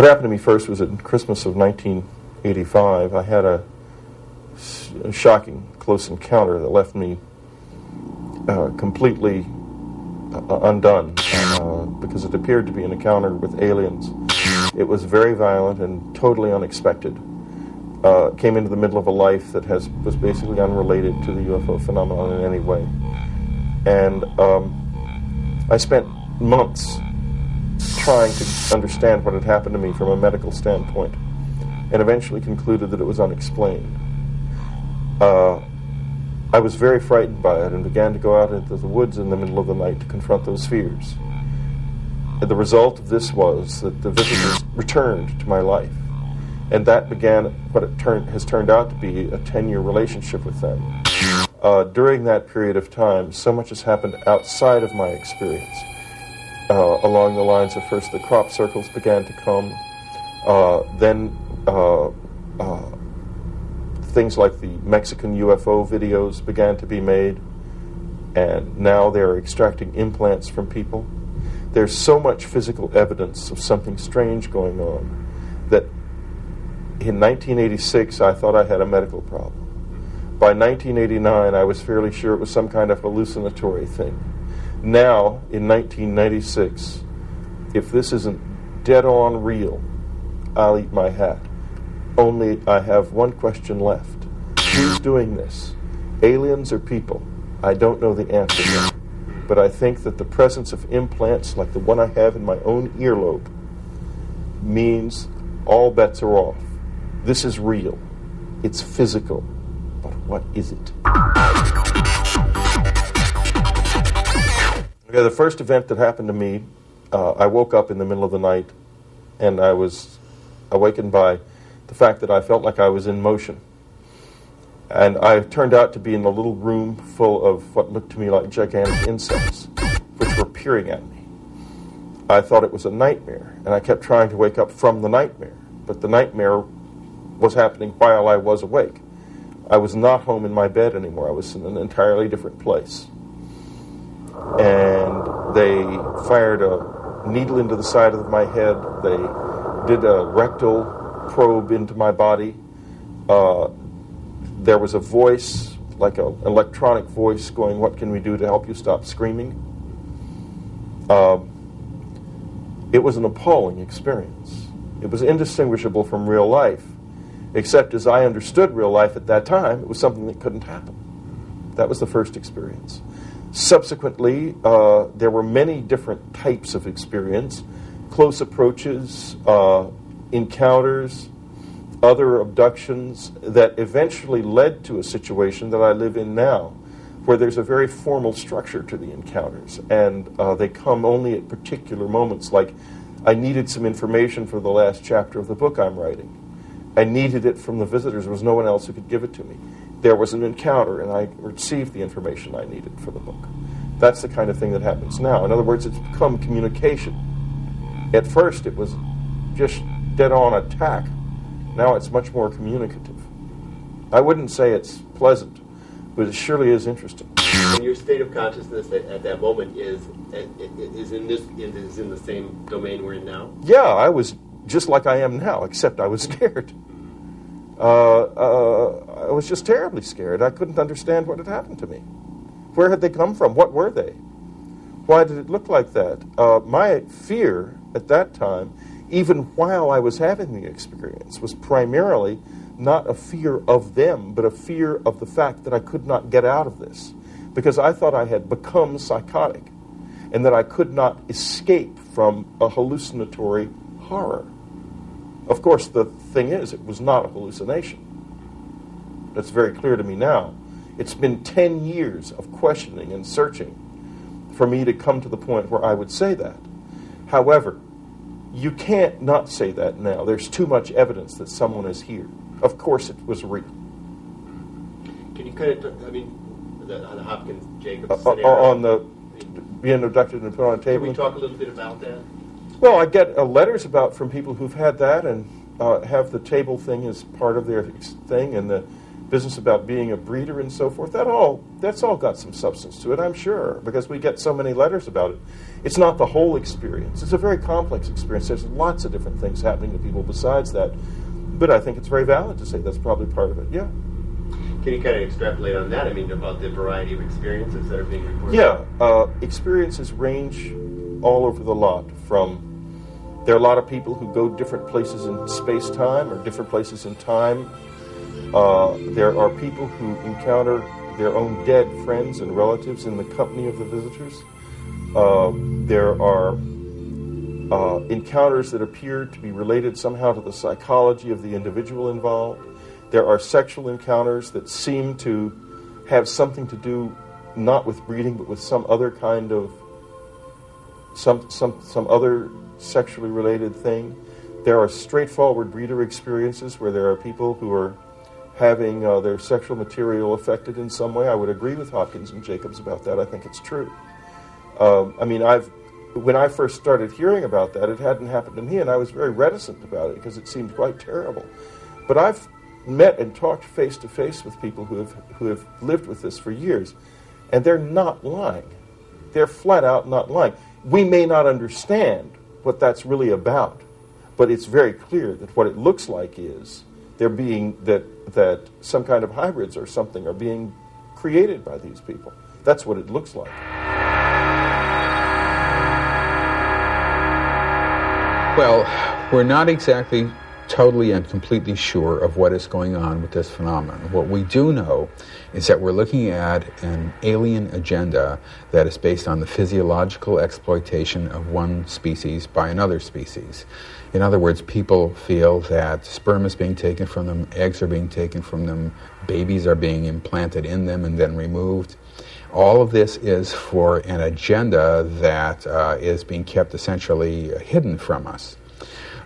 What happened to me first was in Christmas of 1985. I had a shocking close encounter that left me completely undone because it appeared to be an encounter with aliens. It was very violent and totally unexpected. Came into the middle of a life that was basically unrelated to the UFO phenomenon in any way. And I spent months trying to understand what had happened to me from a medical standpoint, and eventually concluded that it was unexplained. I was very frightened by it and began to go out into the woods in the middle of the night to confront those fears. And the result of this was that the visitors returned to my life, and that began what has turned out to be a 10-year relationship with them. During that period of time, so much has happened outside of my experience. Along the lines of first the crop circles began to come, then things like the Mexican UFO videos began to be made, and now they're extracting implants from people. There's so much physical evidence of something strange going on that in 1986 I thought I had a medical problem. By 1989 I was fairly sure it was some kind of hallucinatory thing. Now, in 1996, if this isn't dead on real, I'll eat my hat. Only I have one question left. Who's doing this? Aliens or people? I don't know the answer yet. But I think that the presence of implants like the one I have in my own earlobe means all bets are off. This is real. It's physical. But what is it? Okay, the first event that happened to me, I woke up in the middle of the night, and I was awakened by the fact that I felt like I was in motion. And I turned out to be in a little room full of what looked to me like gigantic insects, which were peering at me. I thought it was a nightmare, and I kept trying to wake up from the nightmare, but the nightmare was happening while I was awake. I was not home in my bed anymore. I was in an entirely different place. And they fired a needle into the side of my head. They did a rectal probe into my body. There was a voice, like an electronic voice, going, "What can we do to help you stop screaming?" It was an appalling experience. It was indistinguishable from real life, except as I understood real life at that time, it was something that couldn't happen. That was the first experience. Subsequently, there were many different types of experience, close approaches, encounters, other abductions that eventually led to a situation that I live in now, where there's a very formal structure to the encounters, and they come only at particular moments, like I needed some information for the last chapter of the book I'm writing. I needed it from the visitors. There was no one else who could give it to me. There was an encounter, and I received the information I needed for the book. That's the kind of thing that happens now. In other words, it's become communication. At first, it was just dead-on attack. Now it's much more communicative. I wouldn't say it's pleasant, but it surely is interesting. And your state of consciousness at that moment is in the same domain we're in now? Yeah, I was just like I am now, except I was scared. I was just terribly scared. I couldn't understand what had happened to me. Where had they come from? What were they? Why did it look like that? My fear at that time, even while I was having the experience, was primarily not a fear of them, but a fear of the fact that I could not get out of this, because I thought I had become psychotic and that I could not escape from a hallucinatory horror. Of course, the thing is, it was not a hallucination. That's very clear to me now. It's been 10 years of questioning and searching for me to come to the point where I would say that. However, you can't not say that now. There's too much evidence that someone is here. Of course it was real. Can you kind of, on the Hopkins-Jacobs on scenario? Being abducted and put on a table? Can we talk a little bit about that? Well, I get letters from people who've had that and have the table thing as part of their thing, and the business about being a breeder and so forth, that's all got some substance to it, I'm sure, because we get so many letters about it. It's not the whole experience. It's a very complex experience. There's lots of different things happening to people besides that. But I think it's very valid to say that's probably part of it, yeah. Can you kind of extrapolate on that? I mean, about the variety of experiences that are being reported? Yeah, experiences range all over the lot from, there are a lot of people who go different places in space-time or different places in time. There are people who encounter their own dead friends and relatives in the company of the visitors. There are encounters that appear to be related somehow to the psychology of the individual involved. There are sexual encounters that seem to have something to do not with breeding, but with some other kind of some other sexually related thing. There are straightforward breeder experiences where there are people who are having their sexual material affected in some way. I would agree with Hopkins and Jacobs about that. I think it's true. When I first started hearing about that, it hadn't happened to me, and I was very reticent about it because it seemed quite terrible. But I've met and talked face to face with people who have lived with this for years, and they're not lying. They're flat out not lying. We may not understand what that's really about, but it's very clear that what it looks like is they're being that some kind of hybrids or something are being created by these people. That's what it looks like. Well, we're not exactly totally and completely sure of what is going on with this phenomenon. What we do know is that we're looking at an alien agenda that is based on the physiological exploitation of one species by another species. In other words, people feel that sperm is being taken from them, eggs are being taken from them, babies are being implanted in them and then removed. All of this is for an agenda that is being kept essentially hidden from us.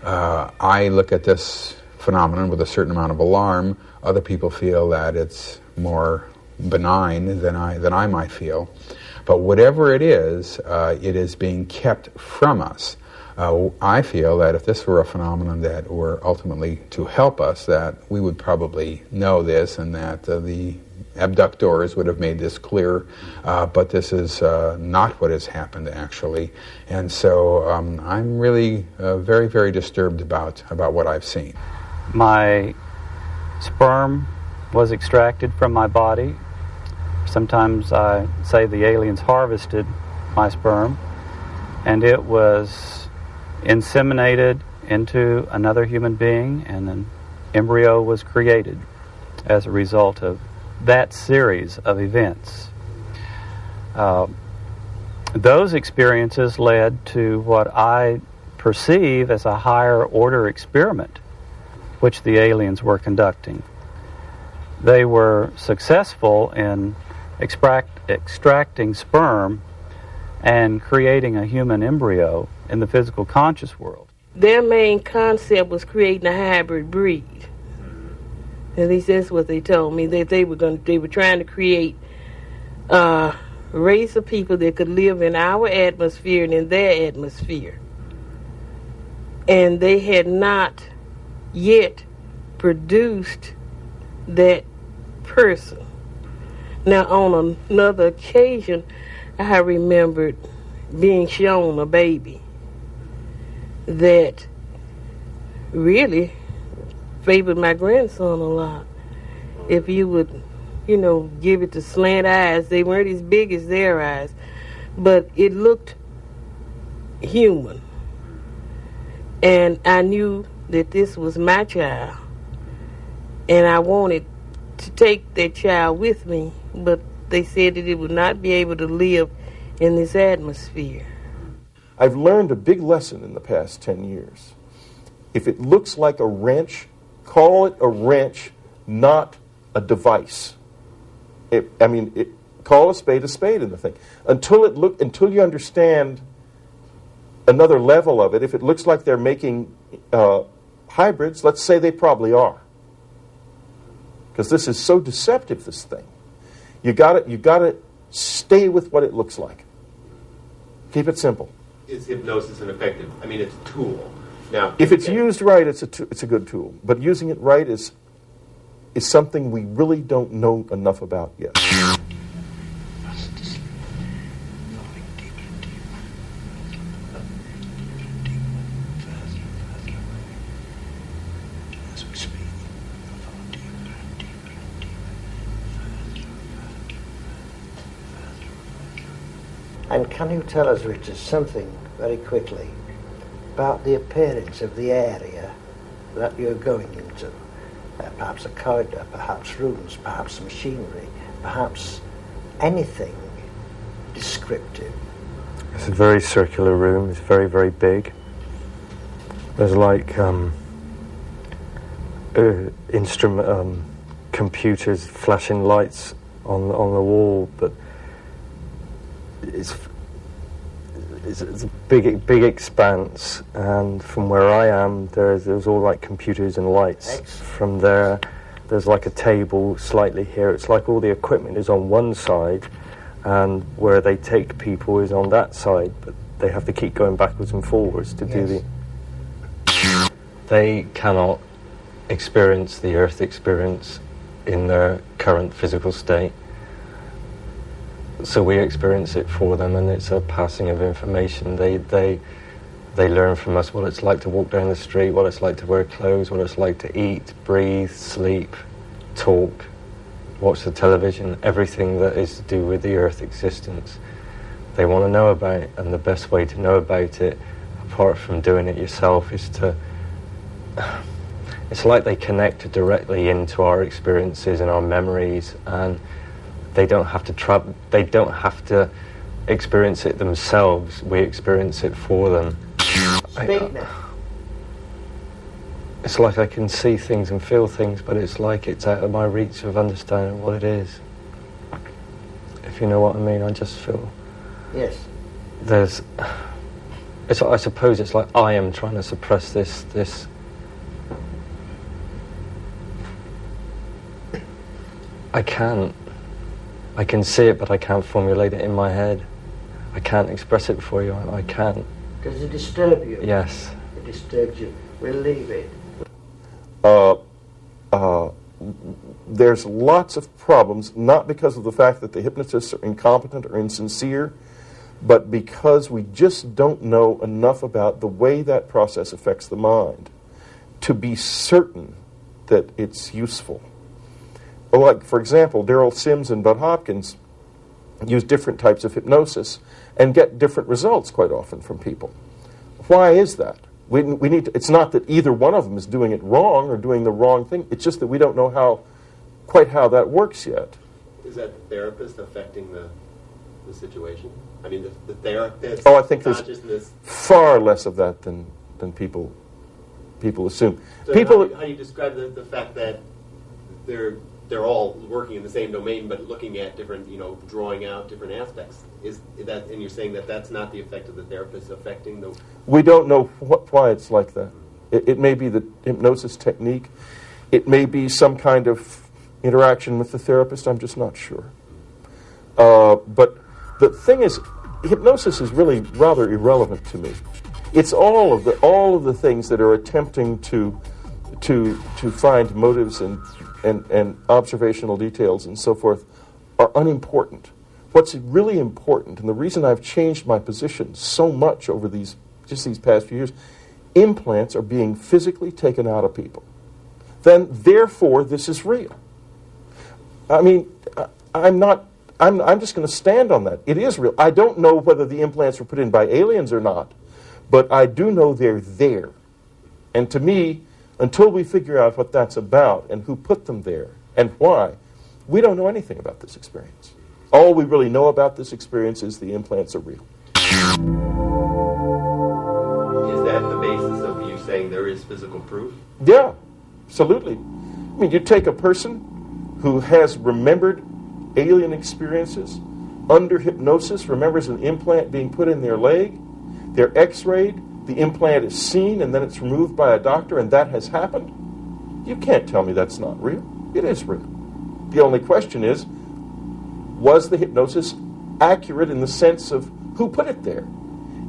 I look at this phenomenon with a certain amount of alarm. Other people feel that it's more benign than I might feel. But whatever it is being kept from us. I feel that if this were a phenomenon that were ultimately to help us, that we would probably know this and that the abductors would have made this clear, but this is not what has happened actually. And so I'm really very, very disturbed about what I've seen. My sperm was extracted from my body. Sometimes I say the aliens harvested my sperm, and it was inseminated into another human being, and an embryo was created as a result of that series of events. Those experiences led to what I perceive as a higher order experiment which the aliens were conducting. They were successful in extracting sperm and creating a human embryo in the physical conscious world. Their main concept was creating a hybrid breed. At least that's what they told me. That they were trying to create a race of people that could live in our atmosphere and in their atmosphere. And they had not yet produced that person. Now, on another occasion, I remembered being shown a baby that really favored my grandson a lot. If you would, give it the slant eyes, they weren't as big as their eyes, but it looked human. And I knew that this was my child, and I wanted to take that child with me, but they said that it would not be able to live in this atmosphere. I've learned a big lesson in the past 10 years. If it looks like a wrench, call it a wrench, not a device. Call a spade in the thing. Until you understand another level of it, if it looks like they're making hybrids, let's say they probably are. Because this is so deceptive, this thing. You gotta stay with what it looks like. Keep it simple. Is hypnosis ineffective? It's a tool. Now, if it's used right, it's a good tool. But using it right is is something we really don't know enough about yet. And can you tell us, Richard, something very quickly about the appearance of the area that you're going into? Perhaps a corridor, perhaps rooms, perhaps machinery, perhaps anything descriptive. It's a very circular room. It's very, very big. There's like computers, flashing lights on the wall, but it's a big expanse, and from where I am, there's all like computers and lights. Excellent. From there, there's like a table slightly here. It's like all the equipment is on one side, and where they take people is on that side, but they have to keep going backwards and forwards to do the... They cannot experience the Earth experience in their current physical state. So we experience it for them, and it's a passing of information. They learn from us what it's like to walk down the street, what it's like to wear clothes, what it's like to eat, breathe, sleep, talk, watch the television, everything that is to do with the Earth existence. They want to know about it, and the best way to know about it, apart from doing it yourself, is to... It's like they connect directly into our experiences and our memories, and they don't have to they don't have to experience it themselves. We experience it for them. Speak now. It's like I can see things and feel things, but it's like it's out of my reach of understanding what it is. If you know what I mean, I just feel... Yes. I suppose it's like I am trying to suppress this. I can't. I can see it, but I can't formulate it in my head. I can't express it for you. I can't. Does it disturb you? Yes. It disturbs you. We'll leave it. There's lots of problems, not because of the fact that the hypnotists are incompetent or insincere, but because we just don't know enough about the way that process affects the mind to be certain that it's useful. Like, for example, Daryl Sims and Bud Hopkins use different types of hypnosis and get different results quite often from people. Why is that? We need to, it's not that either one of them is doing it wrong or doing the wrong thing. It's just that we don't know quite how that works yet. Is that the therapist affecting the situation? I mean, the therapist. I think there's far less of that than people assume. So people. How do you describe the fact that they're all working in the same domain, but looking at different, drawing out different aspects? Is that, and you're saying that that's not the effect of the therapist affecting the... We don't know why it's like that. It may be the hypnosis technique. It may be some kind of interaction with the therapist. I'm just not sure. But the thing is, hypnosis is really rather irrelevant to me. It's all of the things that are attempting to find motives and observational details and so forth are unimportant. What's really important, and the reason I've changed my position so much over these past few years, implants are being physically taken out of people. Then, therefore, this is real. I mean, I'm just going to stand on that. It is real. I don't know whether the implants were put in by aliens or not, but I do know they're there. And to me, until we figure out what that's about and who put them there and why, we don't know anything about this experience. All we really know about this experience is the implants are real. Is that the basis of you saying there is physical proof? Yeah, absolutely. I mean, you take a person who has remembered alien experiences under hypnosis, remembers an implant being put in their leg, they're x-rayed, the implant is seen, and then it's removed by a doctor, and that has happened. You can't tell me that's not real. It is real. The only question is, was the hypnosis accurate in the sense of who put it there?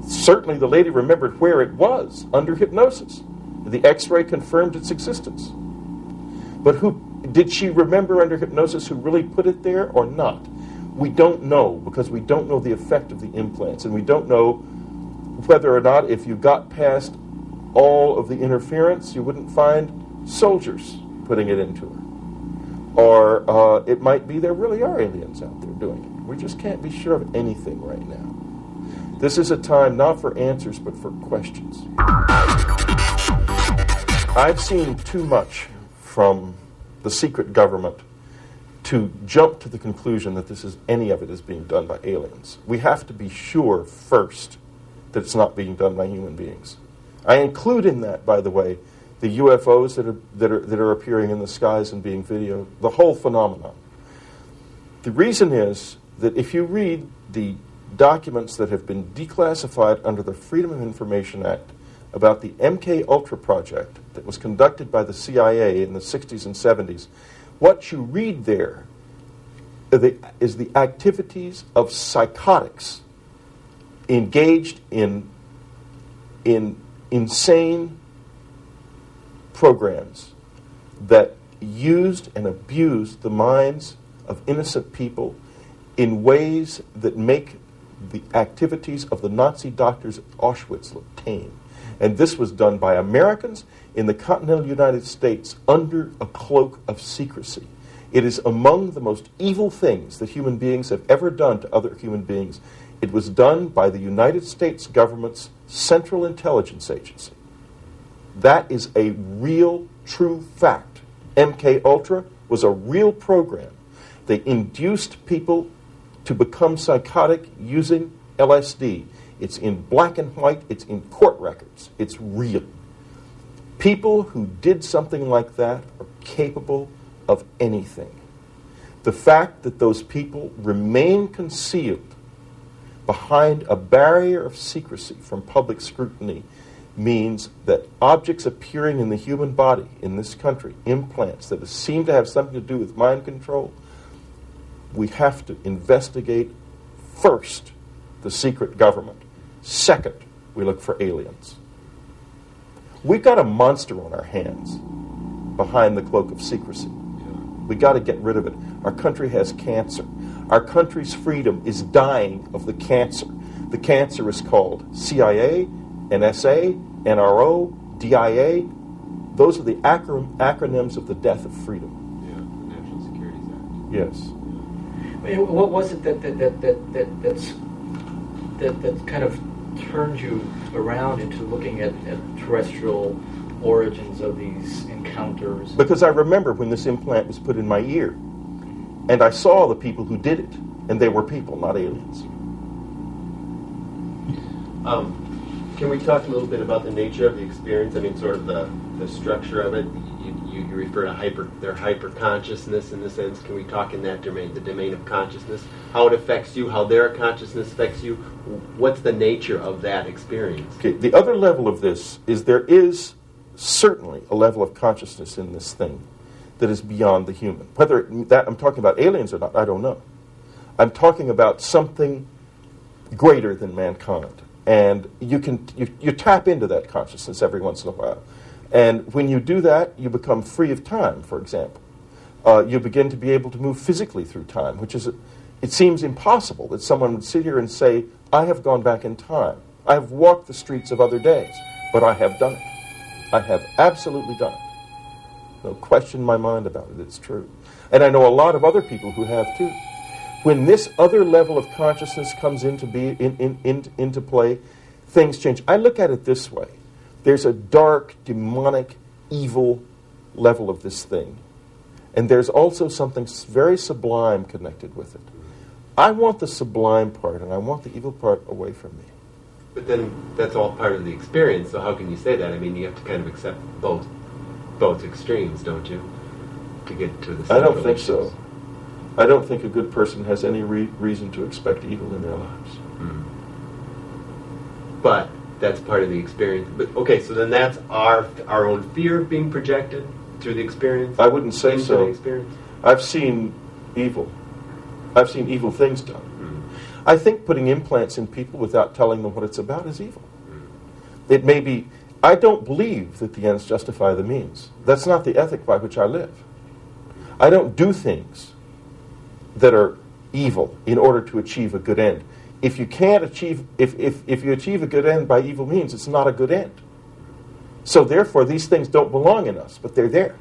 Certainly the lady remembered where it was under hypnosis. The x-ray confirmed its existence. But Did she remember under hypnosis who really put it there or not? We don't know, because we don't know the effect of the implants, and we don't know whether or not if you got past all of the interference, you wouldn't find soldiers putting it into her. Or it might be there really are aliens out there doing it. We just can't be sure of anything right now. This is a time not for answers, but for questions. I've seen too much from the secret government to jump to the conclusion that any of it is being done by aliens. We have to be sure first that it's not being done by human beings. I include in that, by the way, the UFOs that are appearing in the skies and being videoed, the whole phenomenon. The reason is that if you read the documents that have been declassified under the Freedom of Information Act about the MK Ultra project that was conducted by the CIA in the 60s and 70s, what you read there is the activities of psychotics engaged in insane programs that used and abused the minds of innocent people in ways that make the activities of the Nazi doctors at Auschwitz look tame. And this was done by Americans in the continental United States under a cloak of secrecy. It is among the most evil things that human beings have ever done to other human beings. It was done by the United States government's Central Intelligence Agency. That is a real, true fact. MK Ultra was a real program. They induced people to become psychotic using LSD. It's in black and white. It's in court records. It's real. People who did something like that are capable of anything. The fact that those people remain concealed behind a barrier of secrecy from public scrutiny means that objects appearing in the human body in this country, implants that seem to have something to do with mind control, we have to investigate first the secret government. Second, we look for aliens. We've got a monster on our hands behind the cloak of secrecy. We've got to get rid of it. Our country has cancer. Our country's freedom is dying of the cancer. The cancer is called CIA, NSA, NRO, DIA. Those are the acronyms of the death of freedom. Yeah, the National Security Act. Yes. What was it that kind of turned you around into looking at terrestrial origins of these encounters? Because I remember when this implant was put in my ear, and I saw the people who did it, and they were people, not aliens. Can we talk a little bit about the nature of the experience? I mean, sort of the structure of it. You refer to their hyper-consciousness in a sense. Can we talk in that domain, the domain of consciousness? How it affects you, how their consciousness affects you? What's the nature of that experience? Okay, the other level of this is there is certainly a level of consciousness in this thing that is beyond the human. Whether that I'm talking about aliens or not, I don't know. I'm talking about something greater than mankind. And you tap into that consciousness every once in a while. And when you do that, you become free of time, for example. You begin to be able to move physically through time, which is, it seems impossible that someone would sit here and say, I have gone back in time. I have walked the streets of other days, but I have done it. I have absolutely done it. No question in my mind about it, it's true. And I know a lot of other people who have too. When this other level of consciousness comes into play, things change. I look at it this way. There's a dark, demonic, evil level of this thing. And there's also something very sublime connected with it. I want the sublime part, and I want the evil part away from me. But then that's all part of the experience, so how can you say that? I mean, you have to kind of accept both extremes, don't you? To get to the I don't central think issues. so. I don't think a good person has any reason to expect evil in their lives. Mm. But that's part of the experience. But okay, so then that's our own fear being projected through the experience? I wouldn't say into so. the experience? I've seen evil. I've seen evil things done. Mm. I think putting implants in people without telling them what it's about is evil. It may be... I don't believe that the ends justify the means. That's not the ethic by which I live. I don't do things that are evil in order to achieve a good end. If you can't achieve, if you achieve a good end by evil means, it's not a good end. So therefore, these things don't belong in us, but they're there.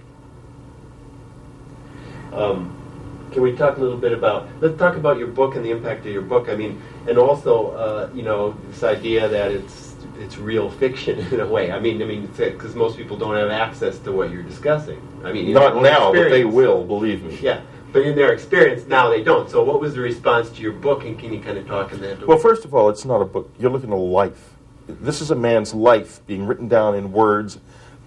Can we talk a little bit about, let's talk about your book and the impact of your book. I mean, and also, this idea that it's real fiction in a way. I mean, because most people don't have access to what you're discussing. I mean, not now, but they will, believe me. Yeah, but in their experience, now they don't. So what was the response to your book, and can you kind of talk in that? Well, first of all, it's not a book. You're looking at a life. This is a man's life being written down in words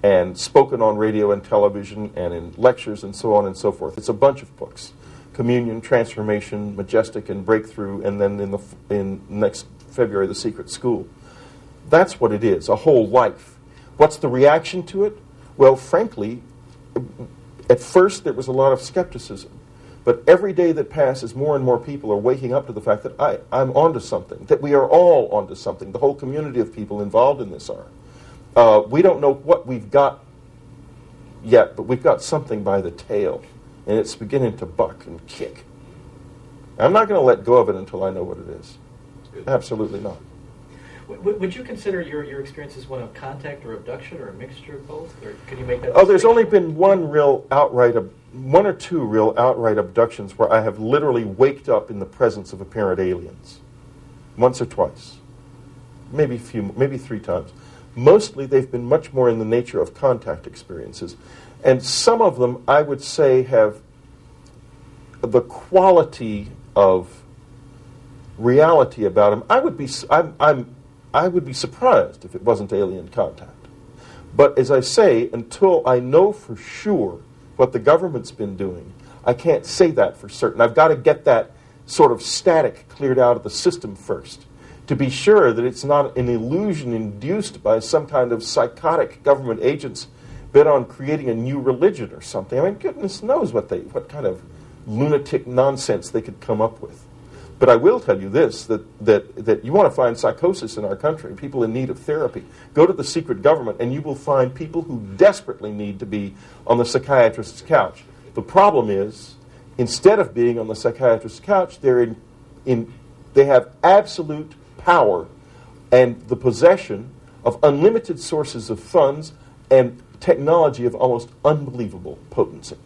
and spoken on radio and television and in lectures and so on and so forth. It's a bunch of books. Communion, Transformation, Majestic, and Breakthrough, and then in next February, The Secret School. That's what it is, a whole life. What's the reaction to it? Well, frankly, at first there was a lot of skepticism. But every day that passes, more and more people are waking up to the fact that I'm onto something, that we are all onto something. The whole community of people involved in this are. We don't know what we've got yet, but we've got something by the tail, and it's beginning to buck and kick. I'm not going to let go of it until I know what it is. Absolutely not. Would you consider your experience as one of contact or abduction, or a mixture of both? Or could you make that? Oh, there's only been one or two real outright abductions where I have literally waked up in the presence of apparent aliens. Once or twice. Maybe 3 times. Mostly they've been much more in the nature of contact experiences. And some of them, I would say, have the quality of reality about them. I would be surprised if it wasn't alien contact. But as I say, until I know for sure what the government's been doing, I can't say that for certain. I've got to get that sort of static cleared out of the system first to be sure that it's not an illusion induced by some kind of psychotic government agents bent on creating a new religion or something. I mean, goodness knows what kind of lunatic nonsense they could come up with. But I will tell you this, that you want to find psychosis in our country, people in need of therapy. Go to the secret government and you will find people who desperately need to be on the psychiatrist's couch. The problem is, instead of being on the psychiatrist's couch, they have absolute power and the possession of unlimited sources of funds and technology of almost unbelievable potency.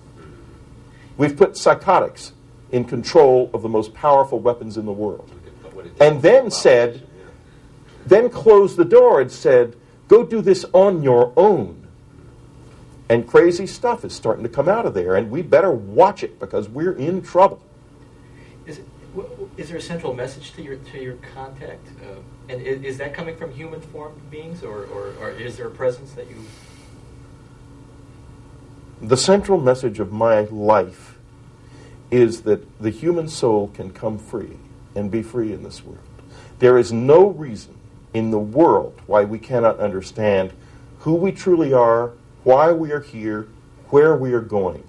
We've put psychotics in control of the most powerful weapons in the world. And then closed the door and said, go do this on your own. And crazy stuff is starting to come out of there, and we better watch it because we're in trouble. Is there a central message to your contact? And is that coming from human-formed beings, or is there a presence that you... The central message of my life is that the human soul can come free and be free in this world. There is no reason in the world why we cannot understand who we truly are, why we are here, where we are going,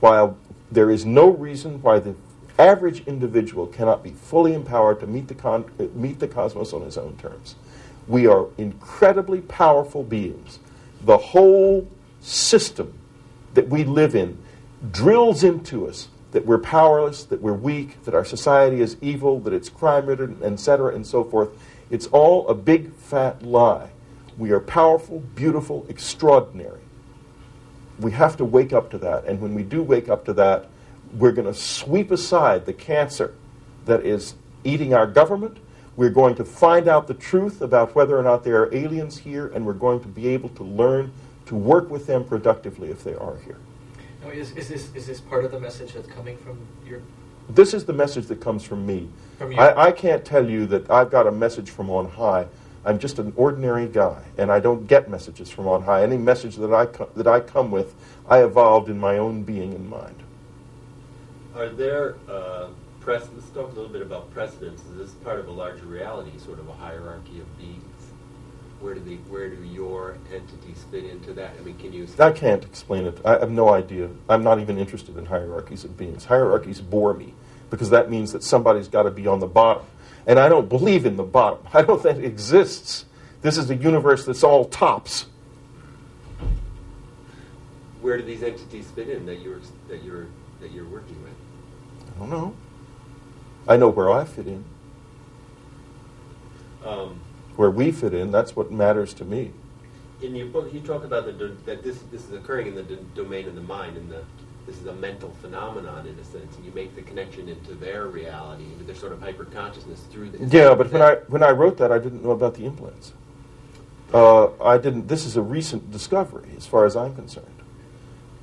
while there is no reason why the average individual cannot be fully empowered to meet the cosmos on his own terms. We are incredibly powerful beings. The whole system that we live in drills into us that we're powerless, that we're weak, that our society is evil, that it's crime-ridden, etc., and so forth. It's all a big, fat lie. We are powerful, beautiful, extraordinary. We have to wake up to that, and when we do wake up to that, we're going to sweep aside the cancer that is eating our government. We're going to find out the truth about whether or not there are aliens here, and we're going to be able to learn to work with them productively if they are here. Now, is this part of the message that's coming from your... This is the message that comes from me. I can't tell you that I've got a message from on high. I'm just an ordinary guy, and I don't get messages from on high. Any message that I come with, I evolved in my own being and mind. Are there let's talk a little bit about precedents. Is this part of a larger reality, sort of a hierarchy of beings? Where do your entities fit into that? I mean, can you... I can't explain it. I have no idea. I'm not even interested in hierarchies of beings. Hierarchies bore me, because that means that somebody's got to be on the bottom. And I don't believe in the bottom. I don't think it exists. This is a universe that's all tops. Where do these entities fit in that you're that you're working with? I don't know. I know where I fit in. Where we fit in, that's what matters to me. In your book, you talk about that this is occurring in the domain of the mind, and this is a mental phenomenon in a sense, and you make the connection into their reality, into their sort of hyper-consciousness through the... Yeah, but when I wrote that, I didn't know about the implants. I didn't. This is a recent discovery, as far as I'm concerned,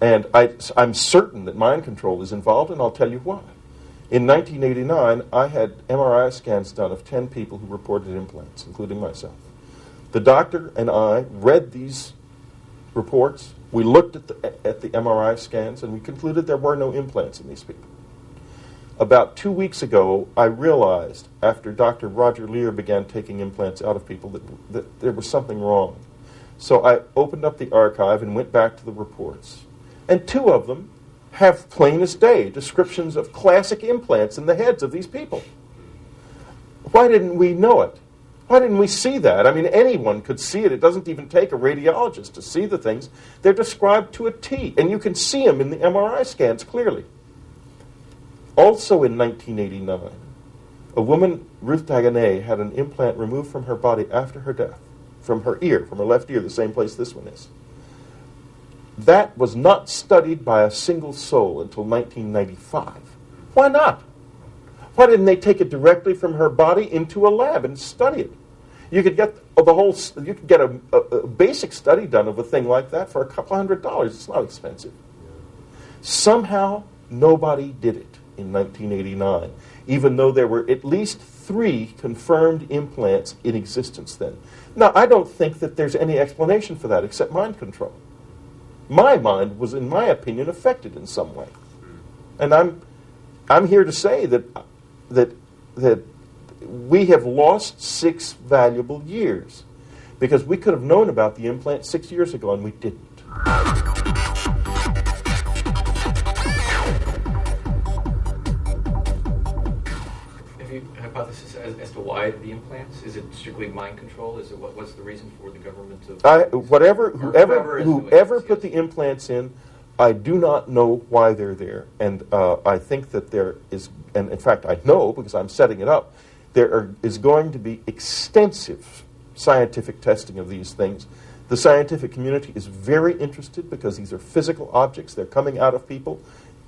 and I'm certain that mind control is involved, and I'll tell you why. In 1989, I had MRI scans done of 10 people who reported implants, including myself. The doctor and I read these reports. We looked at the MRI scans, and we concluded there were no implants in these people. About 2 weeks ago, I realized, after Dr. Roger Lear began taking implants out of people, that there was something wrong. So I opened up the archive and went back to the reports. And 2 of them have plain as day descriptions of classic implants in the heads of these people. Why didn't we know it? Why didn't we see that? I mean, anyone could see it. It doesn't even take a radiologist to see the things. They're described to a T, and you can see them in the MRI scans clearly. Also in 1989, a woman, Ruth Dagonet, had an implant removed from her body after her death, from her ear, from her left ear, the same place this one is. That was not studied by a single soul until 1995. Why not? Why didn't they take it directly from her body into a lab and study it? You could get a basic study done of a thing like that for a couple $100. It's not expensive. Somehow nobody did it in 1989, even though there were at least 3 confirmed implants in existence then. Now, I don't think that there's any explanation for that except mind control. My mind was, in my opinion, affected in some way. And I'm here to say that we have lost 6 valuable years because we could have known about the implant 6 years ago and we didn't. Have you a hypothesis as to why the implants? Is it strictly mind control? Is it what's the reason for the government to... Whoever put the implants in, I do not know why they're there, and I think that there is, and in fact I know because I'm setting it up, is going to be extensive scientific testing of these things. The scientific community is very interested because these are physical objects. They're coming out of people.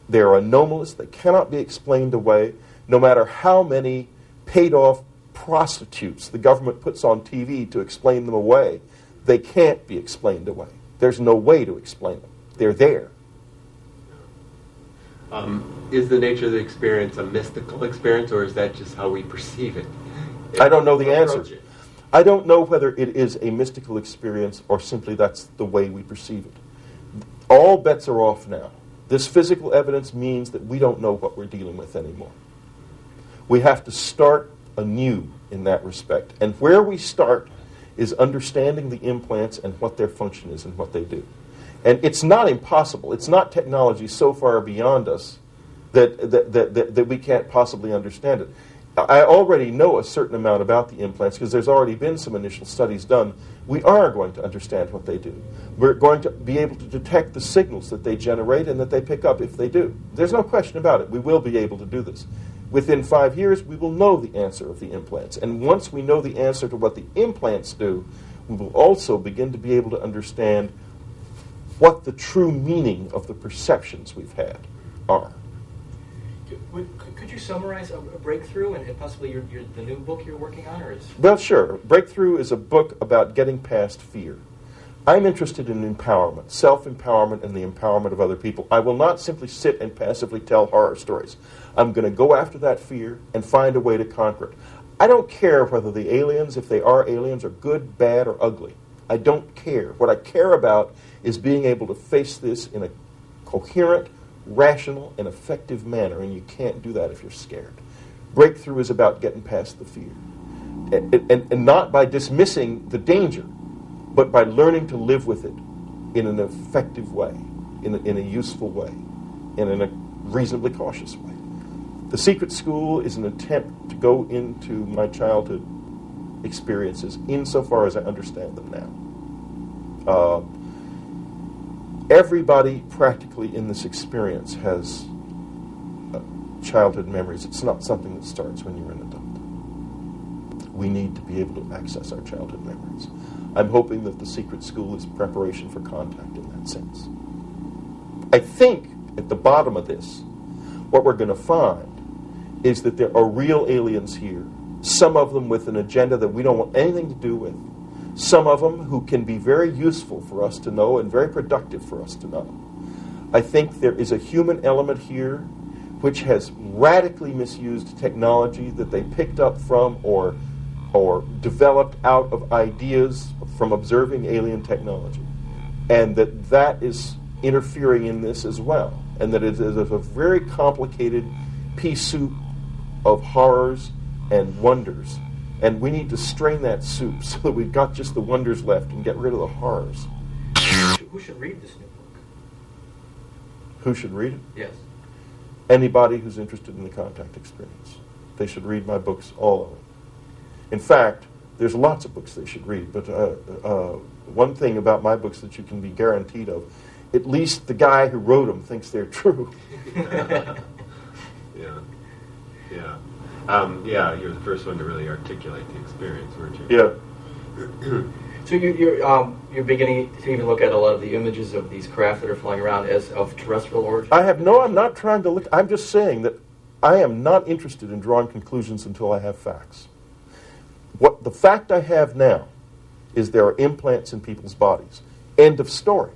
They're anomalous. They cannot be explained away, no matter how many paid-off prostitutes the government puts on TV to explain them away. They can't be explained away. There's no way to explain them. They're there. Is the nature of the experience a mystical experience, or is that just how we perceive it? I don't know the answer. I don't know whether it is a mystical experience or simply that's the way we perceive it. All bets are off now. This physical evidence means that we don't know what we're dealing with anymore. We have to start anew in that respect. And where we start is understanding the implants and what their function is and what they do. And it's not impossible. It's not technology so far beyond us that we can't possibly understand it. I already know a certain amount about the implants because there's already been some initial studies done. We are going to understand what they do. We're going to be able to detect the signals that they generate and that they pick up if they do. There's no question about it. We will be able to do this. Within 5 years, we will know the answer of the implants. And once we know the answer to what the implants do, we will also begin to be able to understand what the true meaning of the perceptions we've had are. Could you summarize a breakthrough and possibly the new book you're working on? Well, sure. Breakthrough is a book about getting past fear. I'm interested in empowerment, self-empowerment, and the empowerment of other people. I will not simply sit and passively tell horror stories. I'm going to go after that fear and find a way to conquer it. I don't care whether the aliens, if they are aliens, are good, bad, or ugly. I don't care. What I care about is being able to face this in a coherent, rational, and effective manner, and you can't do that if you're scared. Breakthrough is about getting past the fear. And not by dismissing the danger, but by learning to live with it in an effective way, in a useful way, and in a reasonably cautious way. The Secret School is an attempt to go into my childhood experiences insofar as I understand them now. Everybody practically in this experience has childhood memories. It's not something that starts when you're an adult. We need to be able to access our childhood memories. I'm hoping that the secret school is preparation for contact in that sense. I think at the bottom of this, what we're going to find is that there are real aliens here, some of them with an agenda that we don't want anything to do with, some of them who can be very useful for us to know and very productive for us to know. I think there is a human element here which has radically misused technology that they picked up from or developed out of ideas from observing alien technology, and that is interfering in this as well, and that it is a very complicated pea soup of horrors and wonders, and we need to strain that soup so that we've got just the wonders left and get rid of the horrors. Who should read this new book? Who should read it? Yes. Anybody who's interested in the contact experience. They should read my books, all of them. In fact, there's lots of books they should read, but one thing about my books that you can be guaranteed of, at least the guy who wrote them thinks they're true. Yeah, you're the first one to really articulate the experience, weren't you? Yeah. So you're beginning to even look at a lot of the images of these craft that are flying around as of terrestrial origin? I'm not trying to look, I'm just saying that I am not interested in drawing conclusions until I have facts. What the fact I have now is there are implants in people's bodies. End of story.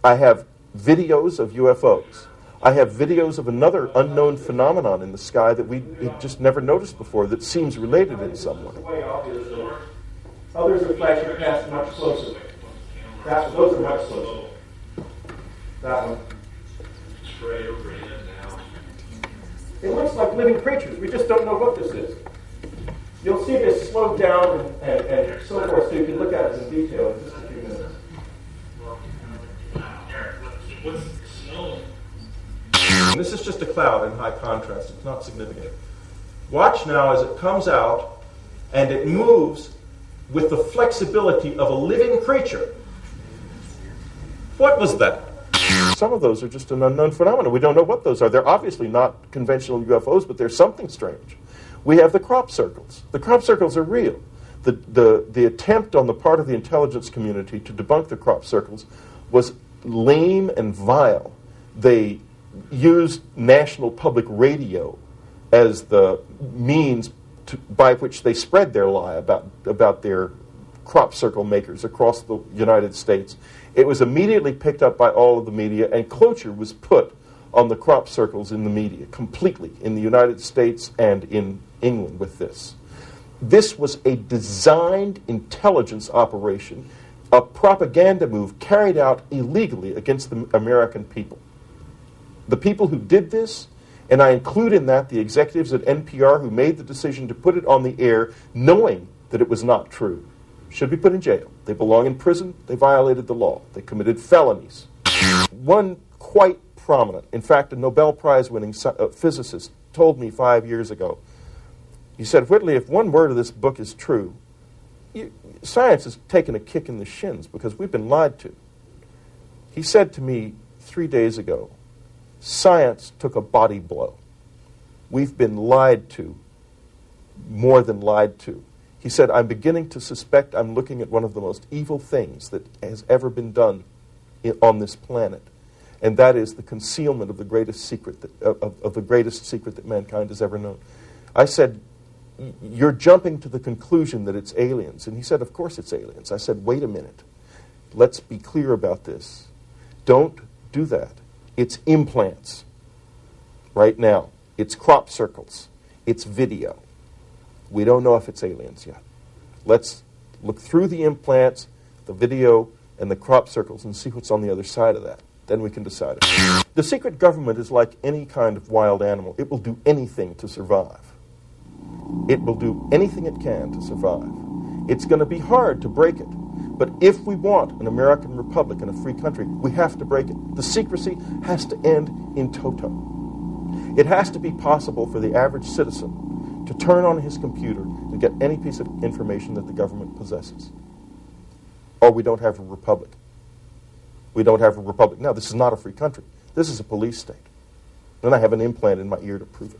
I have videos of UFOs. I have videos of another unknown phenomenon in the sky that we had just never noticed before that seems related in some way. Others are flashing past much closer. Those are much closer. That one. It looks like living creatures. We just don't know what this is. You'll see this slowed down and so forth, so you can look at it in detail in just a few minutes. And this is just a cloud in high contrast. It's not significant. Watch now as it comes out and it moves with the flexibility of a living creature. What was that? Some of those are just an unknown phenomenon. We don't know what those are. They're obviously not conventional UFOs, but there's something strange. We have the crop circles. The crop circles are real. The attempt on the part of the intelligence community to debunk the crop circles was lame and vile. They used national public radio as the means by which they spread their lie about their crop circle makers across the United States. It was immediately picked up by all of the media, and closure was put on the crop circles in the media, completely, in the United States and in England with this. This was a designed intelligence operation, a propaganda move carried out illegally against the American people. The people who did this, and I include in that the executives at NPR who made the decision to put it on the air knowing that it was not true, should be put in jail. They belong in prison. They violated the law. They committed felonies. One quite prominent, in fact, a Nobel Prize-winning physicist told me 5 years ago, he said, Whitley, if one word of this book is true, science has taken a kick in the shins because we've been lied to. He said to me 3 days ago, science took a body blow. We've been lied to, more than lied to. He said, I'm beginning to suspect I'm looking at one of the most evil things that has ever been done on this planet, and that is the concealment of the greatest secret of the greatest secret that mankind has ever known. I said, you're jumping to the conclusion that it's aliens. And he said, of course it's aliens. I said, wait a minute. Let's be clear about this. Don't do that. It's implants right now. It's crop circles. It's video. We don't know if it's aliens yet. Let's look through the implants, the video, and the crop circles and see what's on the other side of that. Then we can decide it. The secret government is like any kind of wild animal. It will do anything to survive. It will do anything it can to survive. It's going to be hard to break it. But if we want an American republic and a free country, we have to break it. The secrecy has to end in toto. It has to be possible for the average citizen to turn on his computer and get any piece of information that the government possesses. Or we don't have a republic. We don't have a republic. Now, this is not a free country. This is a police state. And I have an implant in my ear to prove it.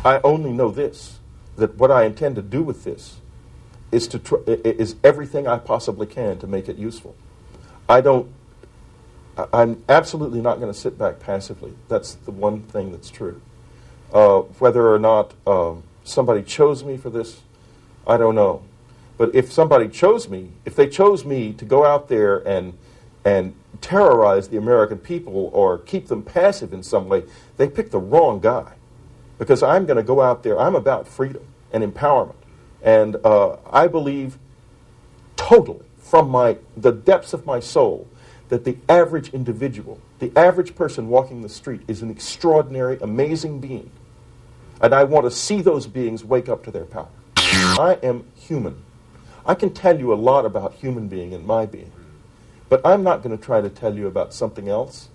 I only know this, that what I intend to do with this is is everything I possibly can to make it useful. I'm absolutely not going to sit back passively. That's the one thing that's true. Whether or not somebody chose me for this, I don't know. But if somebody chose me, if they chose me to go out there and terrorize the American people or keep them passive in some way, they picked the wrong guy. Because I'm going to go out there, I'm about freedom and empowerment. And I believe totally from the depths of my soul that the average individual, the average person walking the street is an extraordinary, amazing being. And I want to see those beings wake up to their power. I am human. I can tell you a lot about human being and my being. But I'm not going to try to tell you about something else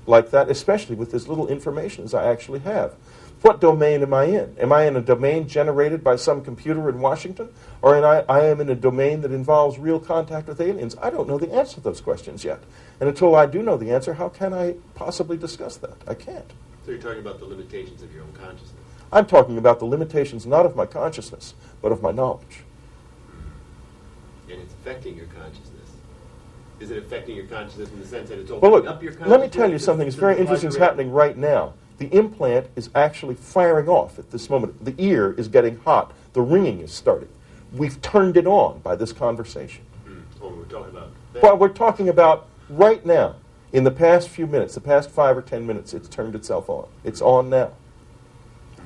like that, especially with as little information as I actually have. What domain am I in? Am I in a domain generated by some computer in Washington? Or I am in a domain that involves real contact with aliens? I don't know the answer to those questions yet. And until I do know the answer, how can I possibly discuss that? I can't. So you're talking about the limitations of your own consciousness? I'm talking about the limitations not of my consciousness, but of my knowledge. And it's affecting your consciousness. Is it affecting your consciousness in the sense that it's Well, opening look, up your consciousness? let me tell you something that's very interesting is happening right now. The implant is actually firing off at this moment. The ear is getting hot. The ringing is starting. We've turned it on by this conversation. Oh, we're talking about that. Well, we're talking about right now, in the past few minutes, the past 5 or 10 minutes, it's turned itself on. It's on now.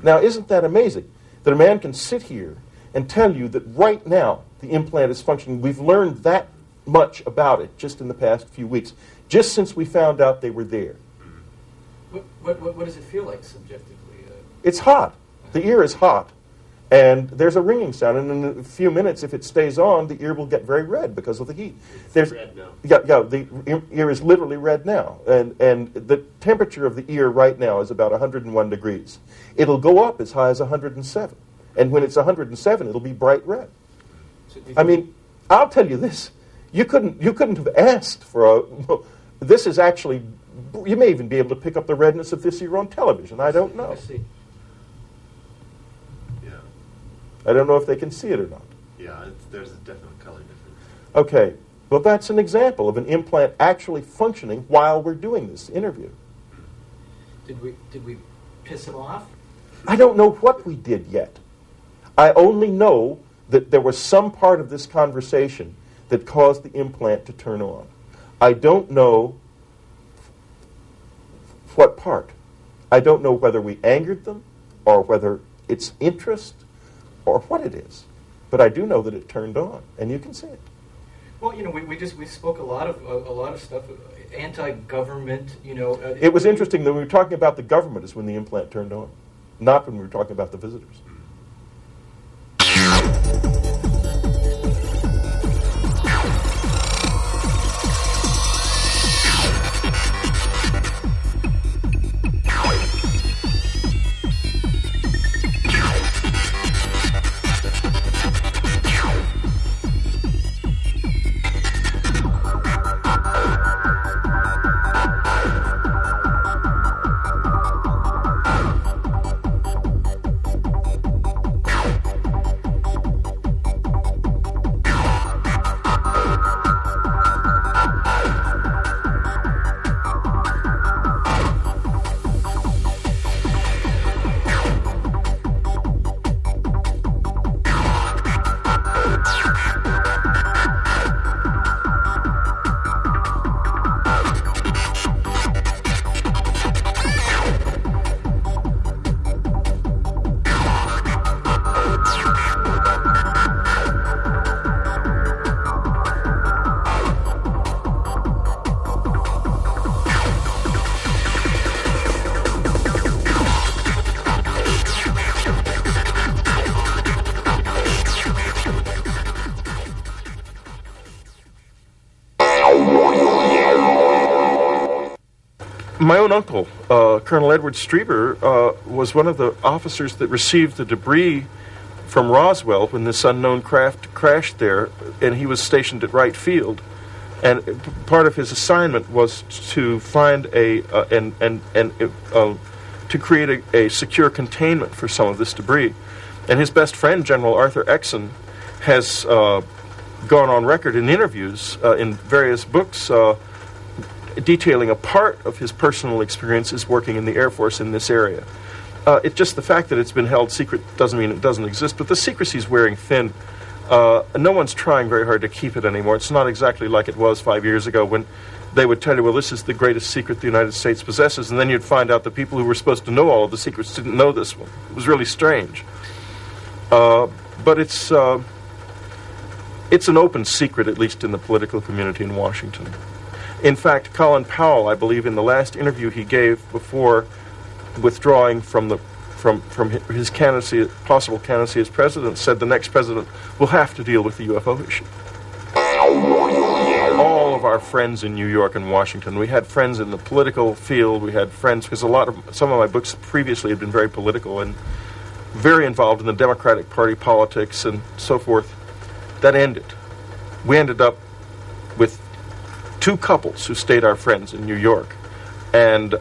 Now, isn't that amazing? That a man can sit here and tell you that right now the implant is functioning. We've learned that much about it just in the past few weeks, just since we found out they were there. What does it feel like subjectively? It's hot. The ear is hot. And there's a ringing sound. And in a few minutes, if it stays on, the ear will get very red because of the heat. It's red now. Yeah, the ear is literally red now. And the temperature of the ear right now is about 101 degrees. It'll go up as high as 107. And when it's 107, it'll be bright red. I mean, I'll tell you this. You couldn't have asked for a... This is actually... You may even be able to pick up the redness of this ear on television. I don't know. I see. Yeah. I don't know if they can see it or not. Yeah, there's a definite color difference. Okay. Well, that's an example of an implant actually functioning while we're doing this interview. Did we piss him off? I don't know what we did yet. I only know that there was some part of this conversation that caused the implant to turn on. I don't know what part. I don't know whether we angered them or whether it's interest or what it is. But I do know that it turned on, and you can see it. Well, we spoke a lot of stuff, anti-government. It was interesting that when we were talking about the government is when the implant turned on, not when we were talking about the visitors. My own uncle, Colonel Edward Strieber, was one of the officers that received the debris from Roswell when this unknown craft crashed there, and he was stationed at Wright Field. And part of his assignment was to find to create a secure containment for some of this debris. And his best friend, General Arthur Exon, has gone on record in interviews in various books detailing a part of his personal experiences working in the Air Force in this area. It's just the fact that it's been held secret doesn't mean it doesn't exist, but the secrecy's wearing thin. No one's trying very hard to keep it anymore. It's not exactly like it was 5 years ago when they would tell you, well, this is the greatest secret the United States possesses, and then you'd find out the people who were supposed to know all of the secrets didn't know this one. It was really strange. But it's an open secret, at least in the political community in Washington. In fact, Colin Powell, I believe, in the last interview he gave before withdrawing from his candidacy, possible candidacy as president, said the next president will have to deal with the UFO issue. All of our friends in New York and Washington, we had friends in the political field, we had friends, because some of my books previously had been very political and very involved in the Democratic Party politics and so forth. That ended. We ended up with two couples who stayed our friends in New York, and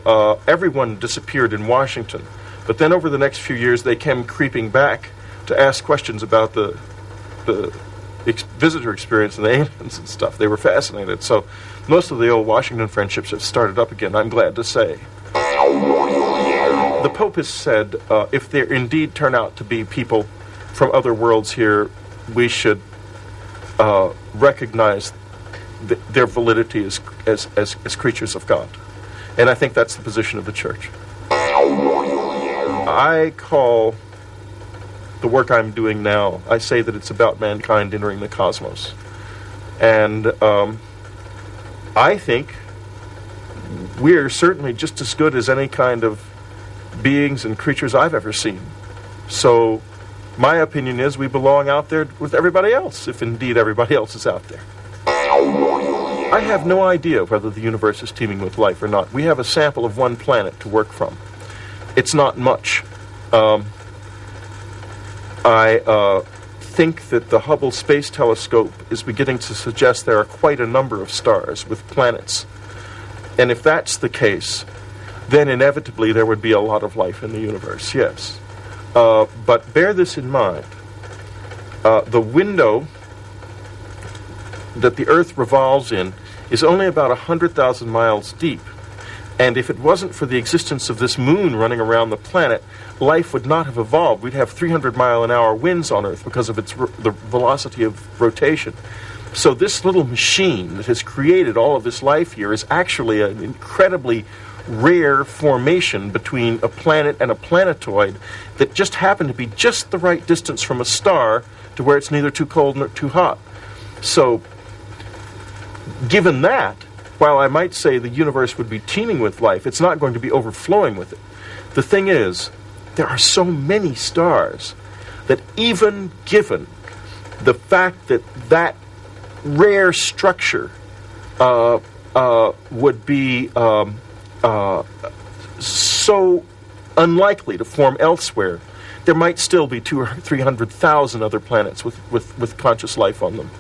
everyone disappeared in Washington. But then over the next few years, they came creeping back to ask questions about the visitor experience and the aliens and stuff. They were fascinated. So most of the old Washington friendships have started up again, I'm glad to say. The Pope has said if there indeed turn out to be people from other worlds here, we should recognize their validity as creatures of God. And I think that's the position of the Church. I call the work I'm doing now, I say that it's about mankind entering the cosmos. And I think we're certainly just as good as any kind of beings and creatures I've ever seen. So my opinion is we belong out there with everybody else, if indeed everybody else is out there. I have no idea whether the universe is teeming with life or not. We have a sample of one planet to work from. It's not much. I think that the Hubble Space Telescope is beginning to suggest there are quite a number of stars with planets. And if that's the case, then inevitably there would be a lot of life in the universe, yes. But bear this in mind. The window that the Earth revolves in is only about 100,000 miles deep. And if it wasn't for the existence of this moon running around the planet, life would not have evolved. We'd have 300-mile-an-hour winds on Earth because of the velocity of rotation. So this little machine that has created all of this life here is actually an incredibly rare formation between a planet and a planetoid that just happened to be just the right distance from a star to where it's neither too cold nor too hot. So, given that, while I might say the universe would be teeming with life, it's not going to be overflowing with it. The thing is, there are so many stars that even given the fact that that rare structure would be so unlikely to form elsewhere, there might still be 200,000 or 300,000 other planets with conscious life on them.